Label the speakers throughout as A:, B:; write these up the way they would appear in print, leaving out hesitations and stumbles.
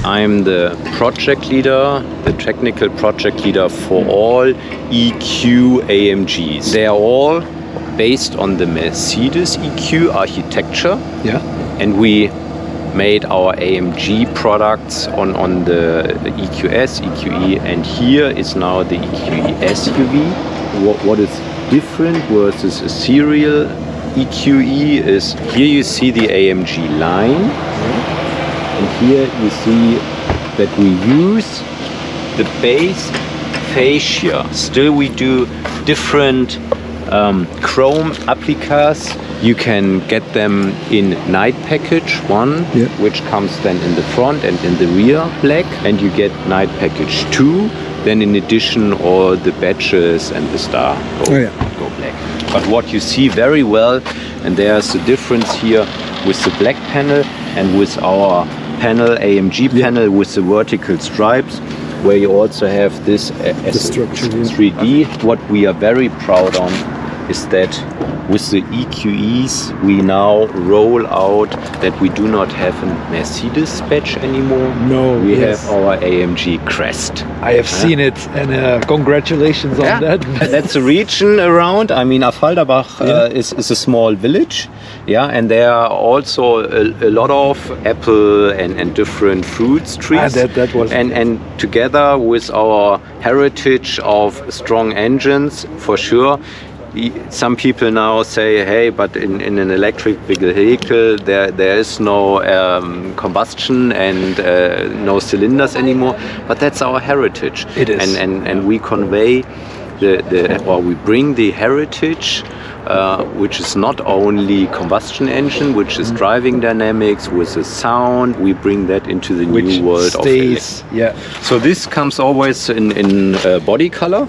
A: I'm the project leader, the technical project leader for all EQ AMGs. They are all based on the Mercedes EQ architecture.
B: Yeah.
A: And we made our AMG products on the EQS, EQE, and here is now the EQE SUV. What is different versus a serial EQE is here you see the AMG line, and here you see that we use the base fascia. Still we do different chrome applicas. You can get them in night package 1, which comes then in the front and in the rear black, and you get night package 2. Then in addition all the badges and the star go black. But what you see very well, and there's a difference here with the black panel and with our panel, AMG panel with the vertical stripes, where you also have this as
B: structure
A: 3D. What we are very proud on is that with the EQEs we now roll out that we do not have a Mercedes badge anymore.
B: No,
A: we have our AMG crest.
B: I have seen it, and congratulations on that.
A: That's a region around. I mean, Affalterbach is a small village. Yeah, and there are also a lot of apple and different fruits trees.
B: That was
A: and together with our heritage of strong engines, for sure. Some people now say, hey, but in an electric vehicle there is no combustion and no cylinders anymore. But that's our heritage.
B: It is.
A: And we convey we bring the heritage, which is not only combustion engine, which is driving dynamics with the sound. We bring that into the new world of electric. So this comes always in body color,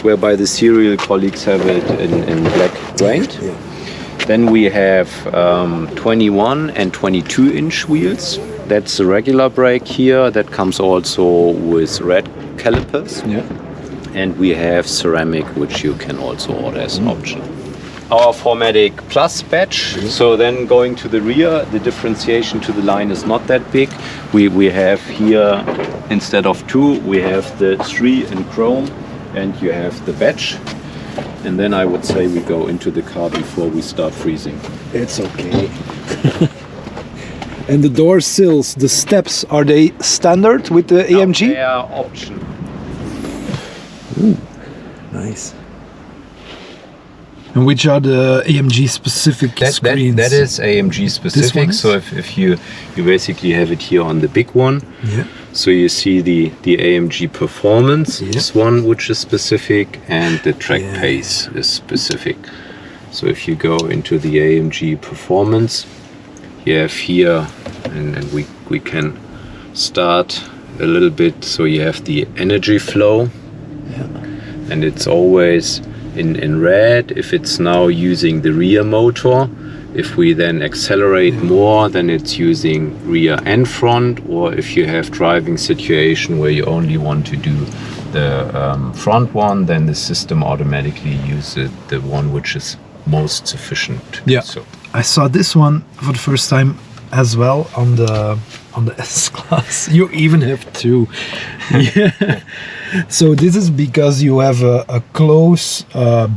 A: whereby the serial colleagues have it in black paint. Then we have 21 and 22 inch wheels. That's the regular brake here. That comes also with red calipers. And we have ceramic, which you can also order as an option. Our 4MATIC Plus badge. So then going to the rear, the differentiation to the line is not that big. We have here, instead of 2, we have the 3 in chrome, and you have the badge. And then I would say we go into the car before we start freezing.
B: It's okay. And the door sills, the steps, are they standard with the AMG?
A: No, they are optional.
B: Ooh, nice. And which are the AMG specific screens?
A: That is AMG specific. So if you basically have it here on the big one. So you see the AMG performance is one which is specific, and the track pace is specific. So if you go into the AMG performance, you have here, and we can start a little bit. So you have the energy flow. And it's always in red if it's now using the rear motor. If we then accelerate more, then it's using rear and front. Or if you have driving situation where you only want to do the front one, then the system automatically uses the one which is most sufficient. So
B: I saw this one for the first time as well on the S-Class. You even have 2. So this is because you have a close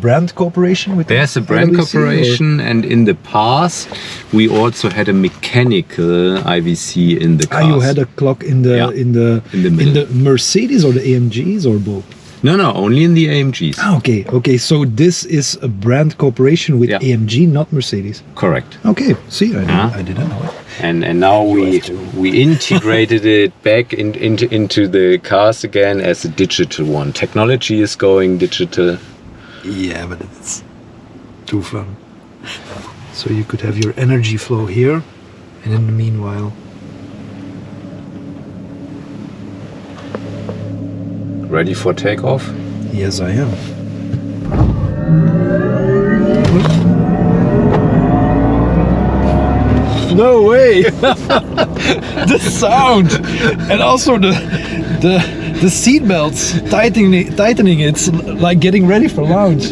B: brand cooperation with.
A: There's a brand cooperation, and in the past we also had a mechanical IVC in the car.
B: You had a clock in the Mercedes or the AMGs or both?
A: No, only in the AMGs.
B: Okay. So this is a brand cooperation with AMG, not Mercedes.
A: Correct.
B: Okay. See, I didn't know it.
A: And now we integrated it back into the cars again as a digital one. Technology is going digital.
B: Yeah, but it's too fun. So you could have your energy flow here, and in the meanwhile.
A: Ready for takeoff?
B: Yes, I am. No way! The sound, and also the seat belts tightening. It's like getting ready for lounge.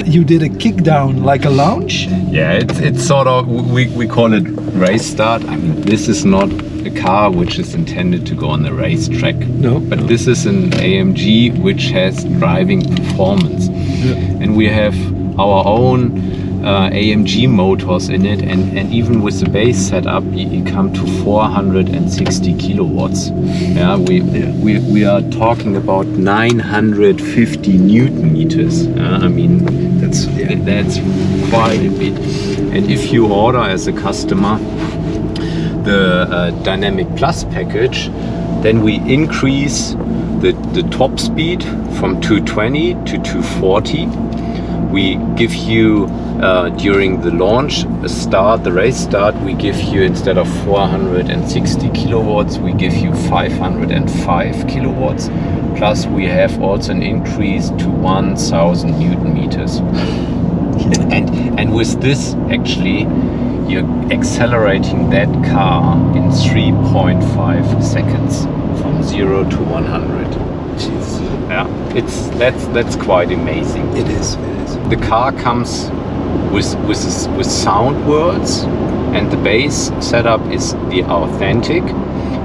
B: You did a kick down like a lounge?
A: Yeah, it's sort of, we call it race start. I mean, this is not a car which is intended to go on a racetrack.
B: No.
A: But this is an AMG which has driving performance.
B: Yeah.
A: And we have our own AMG motors in it, and even with the base setup, you come to 460 kilowatts. Yeah, we are talking about 950 Newton meters. I mean, that's quite a bit. And if you order as a customer the Dynamic Plus package, then we increase the top speed from 220 to 240. We give you during the launch the race start, we give you, instead of 460 kilowatts, we give you 505 kilowatts. Plus we have also an increase to 1000 Newton meters. And with this, actually, you're accelerating that car in 3.5 seconds from 0 to 100.
B: Jeez.
A: Yeah, that's quite amazing.
B: It is.
A: The car comes with sound worlds, and the base setup is the authentic.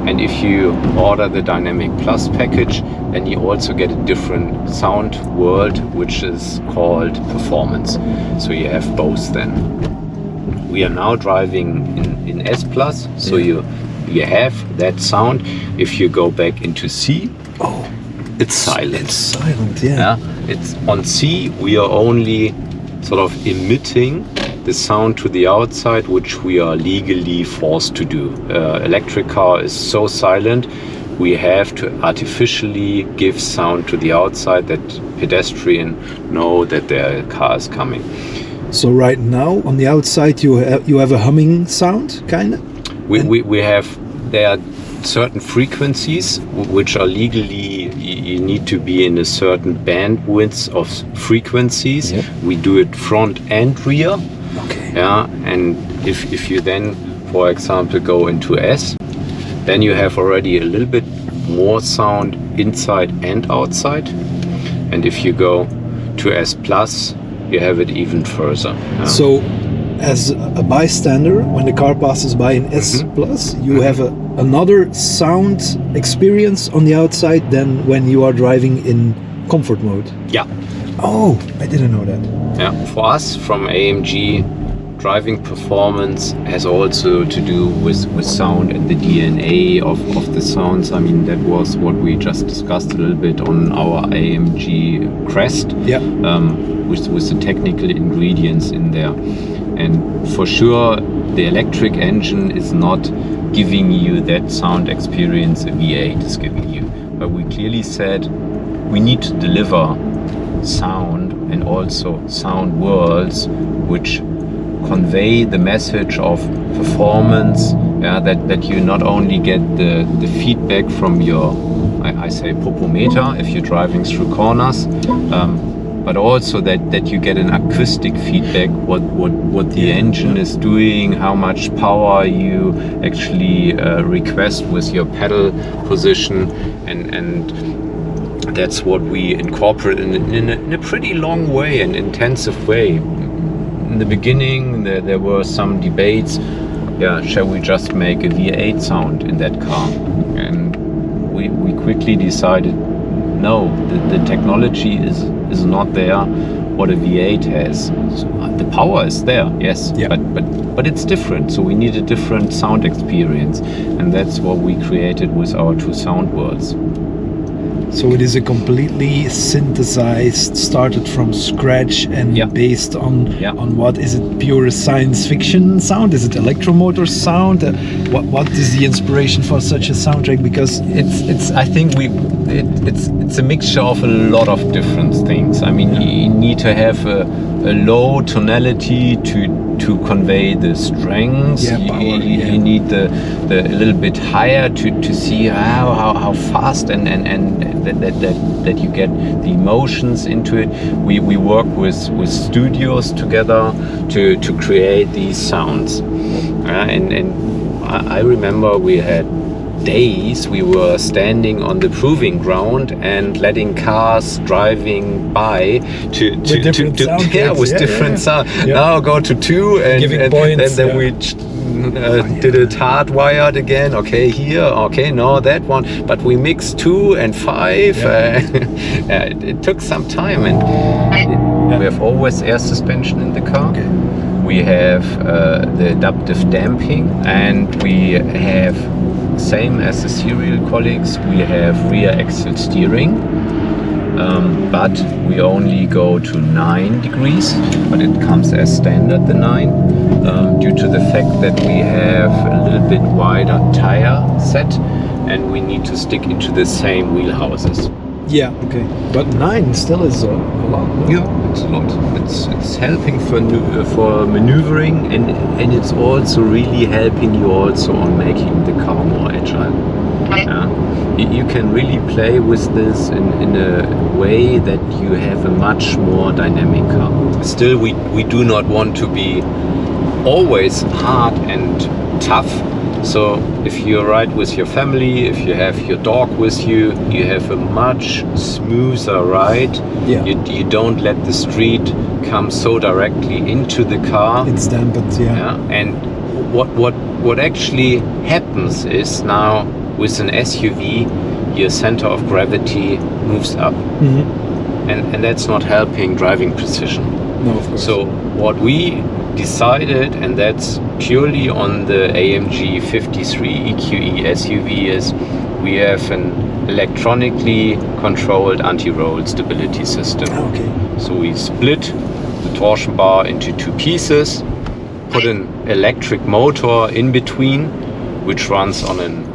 A: And if you order the Dynamic Plus package, then you also get a different sound world, which is called performance. So you have both then. We are now driving in S Plus, so you have that sound. If you go back into C, it's silent.
B: It's silent, yeah.
A: It's on C, we are only sort of emitting the sound to the outside, which we are legally forced to do. Electric car is so silent, we have to artificially give sound to the outside that pedestrian know that their car is coming.
B: So right now on the outside you have a humming sound, kind of?
A: We have, there are certain frequencies which are legally, you need to be in a certain bandwidth of frequencies.
B: Yeah.
A: We do it front and rear.
B: Okay.
A: Yeah, and if you then, for example, go into S, then you have already a little bit more sound inside and outside. And if you go to S Plus, you have it even further. Yeah.
B: So, as a bystander, when the car passes by in S Plus, you have another sound experience on the outside than when you are driving in comfort mode.
A: Yeah.
B: Oh, I didn't know that.
A: Yeah. For us, from AMG, driving performance has also to do with sound and the DNA of the sounds. I mean, that was what we just discussed a little bit on our AMG Crest.
B: Yeah.
A: With the technical ingredients in there. And for sure, the electric engine is not giving you that sound experience a V8 is giving you. But we clearly said we need to deliver sound and also sound worlds which convey the message of performance, that you not only get the feedback from your, I say, popometer if you're driving through corners, but also that you get an acoustic feedback, what the engine is doing, how much power you actually request with your pedal position, and that's what we incorporate in a pretty long way and intensive way. In the beginning, there were some debates. Shall we just make a V8 sound in that car? And we quickly decided, no, the technology is not there what a V8 has. So, the power is there, yes, but it's different. So we need a different sound experience, and that's what we created with our two sound worlds.
B: So it is a completely synthesized, started from scratch, and based on what is it? Pure science fiction sound? Is it electromotor sound? What is the inspiration for such a soundtrack? Because
A: it's I think it's a mixture of a lot of different things. I mean, you need to have a low tonality to convey the strengths. You need the a little bit higher to see how fast and that you get the emotions into it. We work with studios together to create these sounds, and I remember we had days we were standing on the proving ground and letting cars driving by with different sound. Now go to 2 and then we did it hardwired again. Okay, here. Okay, no, that one. But we mixed 2 and 5. It took some time, and we have always air suspension in the car.
B: Okay.
A: We have the adaptive damping, and we have, same as the serial colleagues, we have rear axle steering. But we only go to 9 degrees, but it comes as standard, the 9, due to the fact that we have a little bit wider tire set and we need to stick into the same wheelhouses.
B: Yeah, okay. But 9 still is a lot.
A: Yeah, it's a lot. It's helping for maneuvering, and it's also really helping you also on making the car more agile. You can really play with this in a way that you have a much more dynamic car. Still, we do not want to be always hard and tough. So if you ride with your family, if you have your dog with you, you have a much smoother ride.
B: Yeah.
A: You don't let the street come so directly into the car.
B: It's dampened, yeah.
A: And what actually happens is, now with an SUV, your center of gravity moves up.
B: Mm-hmm.
A: And that's not helping driving precision.
B: No, of course.
A: So what we decided, and that's purely on the AMG 53 EQE SUV, is we have an electronically controlled anti-roll stability system.
B: Okay.
A: So we split the torsion bar into 2 pieces, put an electric motor in between, which runs on an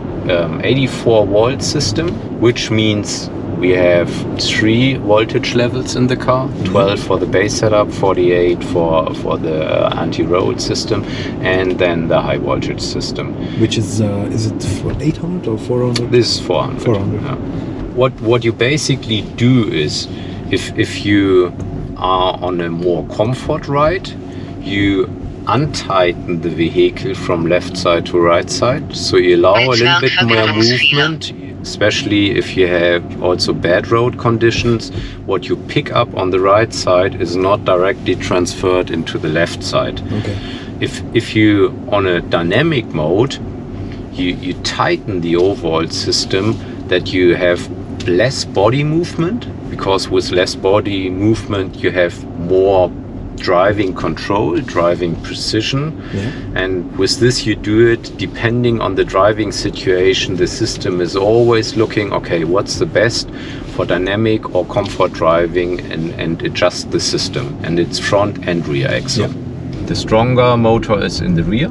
A: 84 volt system, which means we have 3 voltage levels in the car, 12 for the base setup, 48 for the anti-roll system, and then the high voltage system.
B: Which is it for 800 or 400?
A: This is 400.
B: 400.
A: Yeah. What you basically do is, if you are on a more comfort ride, you untighten the vehicle from left side to right side, so you allow a little bit more movement, especially if you have also bad road conditions. What you pick up on the right side is not directly transferred into the left side.
B: Okay.
A: If you on a dynamic mode, you tighten the overall system, that you have less body movement, because with less body movement you have more driving control, driving precision.
B: Yeah.
A: And with this you do it depending on the driving situation. The system is always looking, okay, what's the best for dynamic or comfort driving, and adjust the system. And it's front and rear axle.
B: Yeah.
A: The stronger motor is in the rear,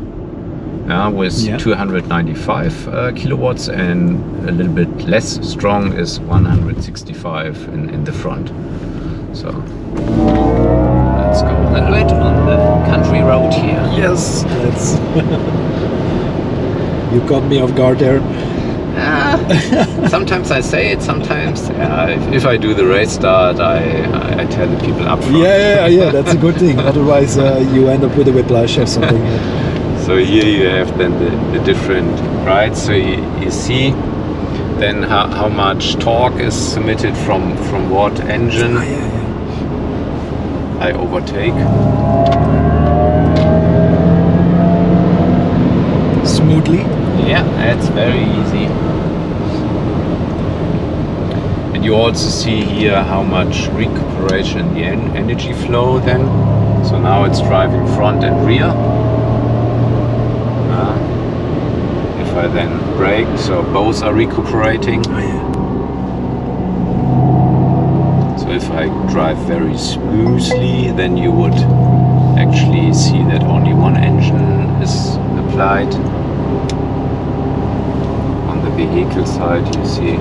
A: with 295 kilowatts, and a little bit less strong is 165 in the front. So let's go a little bit on the country road here.
B: Yes, that's. You caught me off guard there.
A: Sometimes I say it, sometimes if I do the race start, I tell the people up front.
B: Yeah, that's a good thing. Otherwise, you end up with a whiplash or something.
A: So here you have then the different rides. So you see then how much torque is submitted from what engine. I overtake.
B: Smoothly?
A: Yeah, that's very easy. And you also see here how much recuperation in the energy flow then. So now it's driving front and rear. If I then brake, so both are recuperating. So if I drive very smoothly, then you would actually see that only one engine is applied. On the vehicle side, you see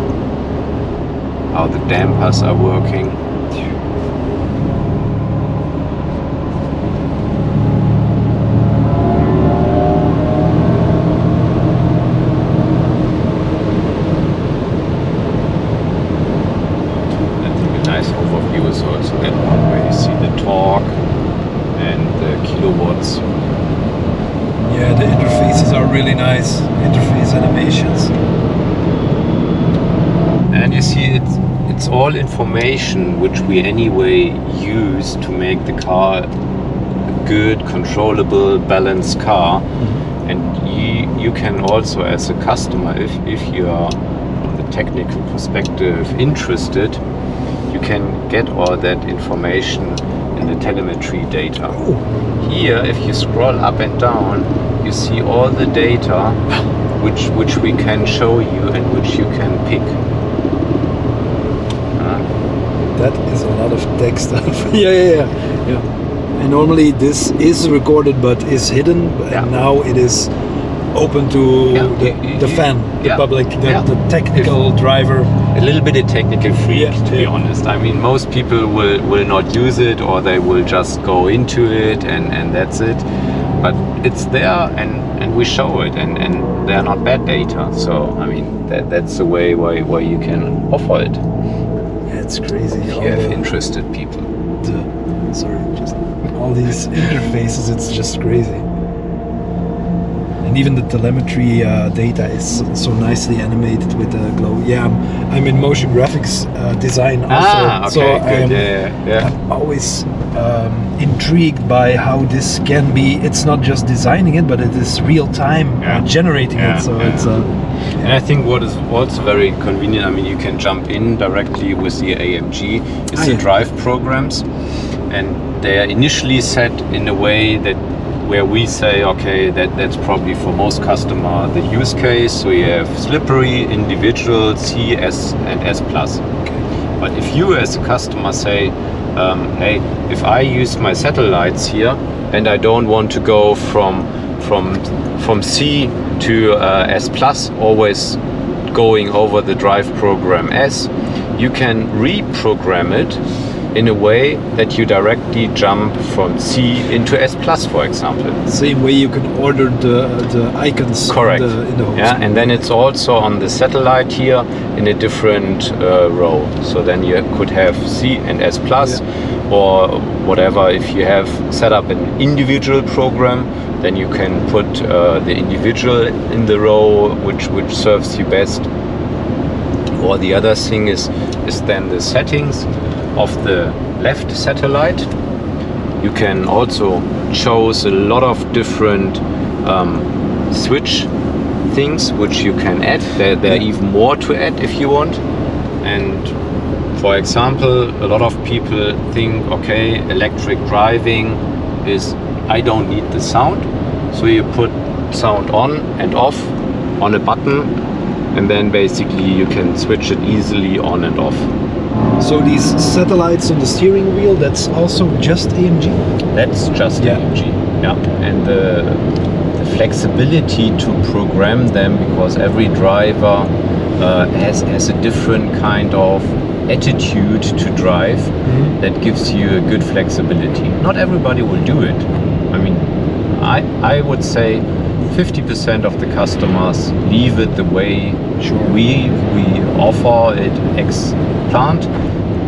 A: how the dampers are working. Overview is also that one where you see the torque and the kilowatts.
B: Yeah, the interfaces are really nice. Interface animations.
A: And you see it's all information which we anyway use to make the car a good, controllable, balanced car. Mm-hmm. And you can also, as a customer, if you are from the technical perspective interested, you can get all that information in the telemetry data. Here, if you scroll up and down, you see all the data which we can show you and which you can pick.
B: That is a lot of text. Yeah. And normally this is recorded but is hidden, and now it is open to the fan, the public, the technical driver.
A: A little bit a technical freak, to be honest. I mean, most people will not use it, or they will just go into it and that's it. But it's there, and we show it, and they are not bad data. So I mean, that's the way why you can offer it.
B: Yeah, it's crazy.
A: If you have interested people.
B: Just all these interfaces, it's just crazy. And even the telemetry data is so nicely animated with the glow. Yeah, I'm in motion graphics design also, so I'm always intrigued by how this can be. It's not just designing it, but it is real time generating it. So it's.
A: And I think what is also very convenient, I mean, you can jump in directly with the AMG, it's the drive programs, and they are initially set in a way that where we say, okay, that's probably for most customer the use case. So you have slippery, individual, C, S, and S+. But if you as a customer say, hey, if I use my satellites here and I don't want to go from C to S+, always going over the drive program S, you can reprogram it in a way that you directly jump from C into S+, for example.
B: Same way you can order the icons.
A: Correct.
B: In the host.
A: And then it's also on the satellite here in a different row. So then you could have C and S+, or whatever. If you have set up an individual program, then you can put the individual in the row which serves you best. Or the other thing is then the settings of the left satellite. You can also choose a lot of different switch things which you can add. There are even more to add if you want. And for example, a lot of people think, okay, electric driving is, I don't need the sound. So you put sound on and off on a button, and then basically you can switch it easily on and off.
B: So these satellites on the steering wheel, that's also just AMG?
A: That's just AMG, and the flexibility to program them, because every driver has a different kind of attitude to drive, that gives you a good flexibility. Not everybody will do it. I mean, I would say 50% of the customers leave it the way we offer it ex plant,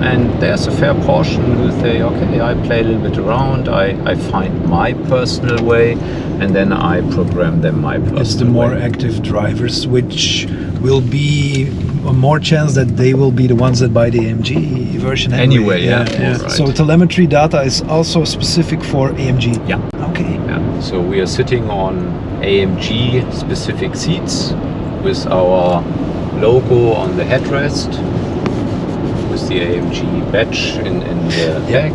A: and there's a fair portion who say, okay, I play a little bit around, I find my personal way, and then I program them my personal way.
B: It's the more active drivers which will be more chance that they will be the ones that buy the AMG version
A: anyway.
B: Right. So telemetry data is also specific for AMG. Okay.
A: So we are sitting on AMG specific seats with our logo on the headrest, with the AMG badge in the back.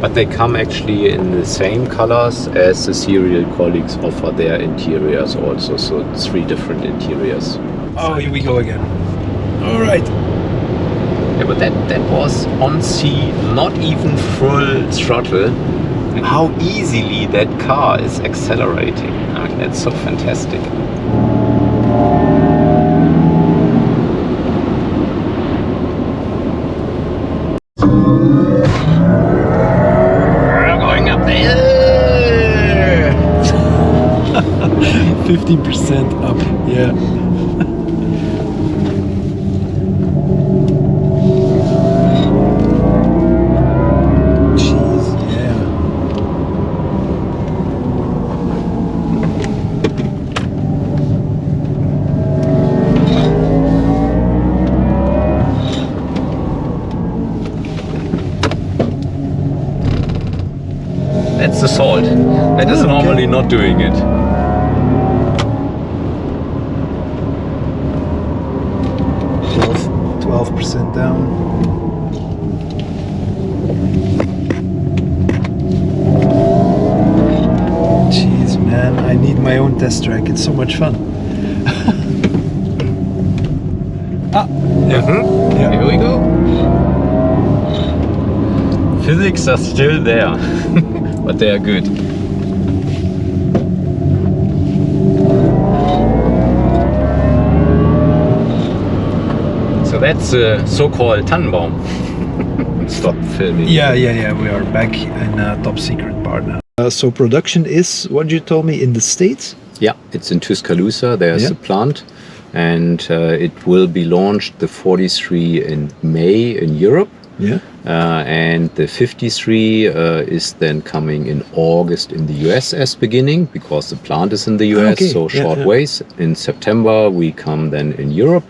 A: But they come actually in the same colors as the serial colleagues offer their interiors also. So 3 different interiors.
B: Oh, here we go again. All right.
A: Yeah, but that was on C, not even full throttle. And how easily that car is accelerating. I mean, that's so fantastic. We're going up there.
B: 15% up,
A: That's the salt. That is normally not doing it.
B: 12% down. Jeez, man, I need my own test track. It's so much fun. Yeah. Yeah.
A: Here we go. Physics are still there, but they are good. So that's a so-called Tannenbaum. Stop filming.
B: Yeah. We are back in a top secret part now. So production is, what you told me, in the States?
A: Yeah, it's in Tuscaloosa. There's a plant, and it will be launched the 43 in May in Europe.
B: Yeah.
A: And the 53 is then coming in August in the US as beginning, because the plant is in the US,
B: Okay.
A: so short ways. In September we come then in Europe,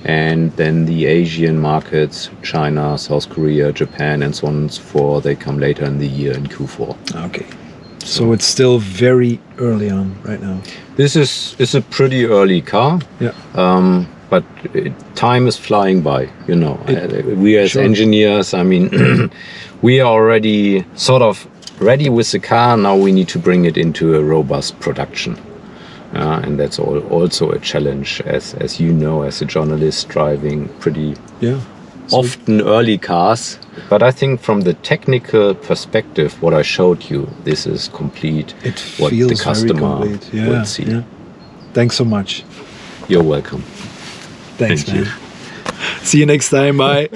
A: and then the Asian markets, China, South Korea, Japan, and so on and so forth, they come later in the year in Q4.
B: Okay. So it's still very early on right now.
A: This is a pretty early car.
B: Yeah.
A: But time is flying by, you know. We as engineers, I mean, we are already sort of ready with the car. Now we need to bring it into a robust production. And that's also a challenge, as you know, as a journalist driving pretty often early cars. But I think from the technical perspective, what I showed you, this is complete.
B: It
A: what
B: feels
A: the customer
B: very complete.
A: will see.
B: Yeah. Thanks so much.
A: You're welcome.
B: Thanks,
A: Thank
B: man. See you next time. Bye.